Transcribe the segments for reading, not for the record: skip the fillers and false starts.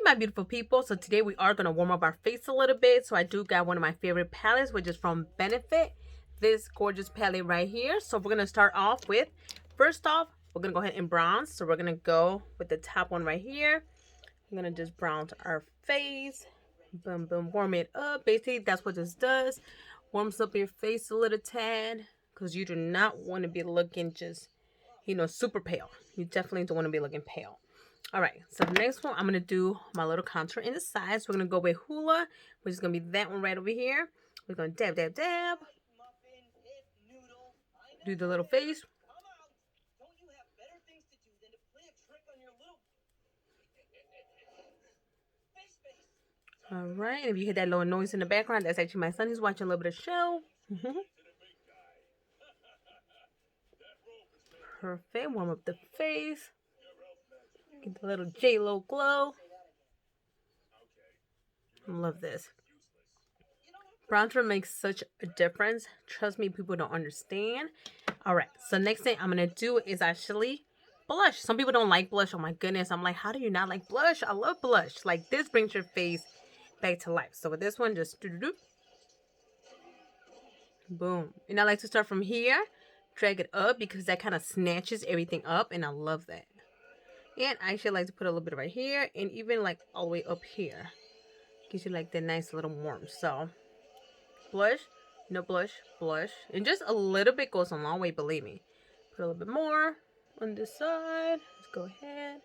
my beautiful people. So today we are going to warm up our face a little bit. So I do got one of my favorite palettes, which is from Benefit. This gorgeous palette right here. So we're going to start off with, first off, we're going to go ahead and bronze. So we're going to go with the top one right here. I'm going to just bronze our face. Boom, boom, warm it up. Basically, that's what this does. Warms up your face a little tad. Because you do not want to be looking just, super pale. You definitely don't want to be looking pale. All right, so the next one, I'm going to do my little contour in the side. So we're going to go with Hula, which is going to be that one right over here. We're going to dab, dab, dab. Do the little face. All right, and if you hear that little noise in the background, that's actually my son. He's watching a little bit of show. Perfect. Warm up the face. Get the little J-Lo glow. Love this. Bronzer makes such a difference. Trust me, people don't understand. All right, so next thing I'm going to do is actually blush. Some people don't like blush. Oh my goodness. I'm like, how do you not like blush? I love blush. Like, this brings your face back to life. So with this one, just do-do-do. Boom. And I like to start from here, drag it up because that kind of snatches everything up, and I love that. And I actually like to put a little bit right here and even like all the way up here. Gives you like that nice little warmth. So blush, no blush, blush. And just a little bit goes a long way, believe me. Put a little bit more on this side. Let's go ahead.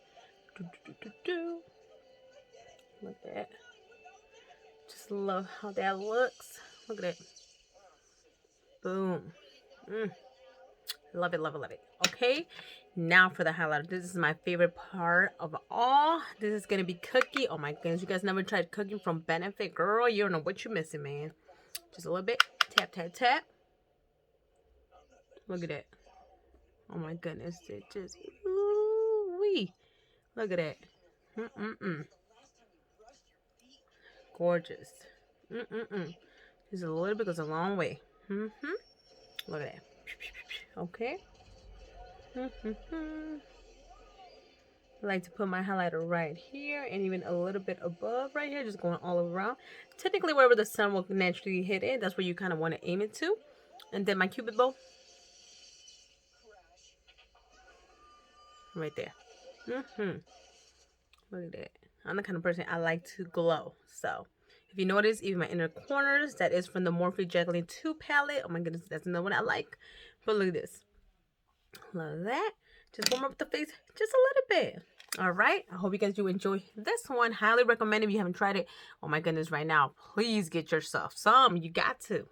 Do. Look at that. Just love how that looks. Look at it. Boom. Love it, love it, love it. Okay, now for the highlighter. This is my favorite part of all. This is gonna be Cookie. Oh my goodness, you guys never tried Cookie from Benefit? Girl, you don't know what you're missing, man. Just a little bit. Tap, tap, tap. Look at that. Oh my goodness, it just, ooh-wee. Look at that. Gorgeous. Just a little bit goes a long way. Look at that. Okay. I like to put my highlighter right here and even a little bit above right here, just going all around. Typically, wherever the sun will naturally hit it, that's where you kind of want to aim it to. And then my Cupid bow. Right there. Look at that. I'm the kind of person I like to glow. So, if you notice, even my inner corners, that is from the Morphe Juggling 2 palette. Oh my goodness, that's another one I like. But look at this. Love that. Just warm up the face just a little bit. All right. I hope you guys do enjoy this one. Highly recommend if you haven't tried it. Oh my goodness, right now, please get yourself some. You got to.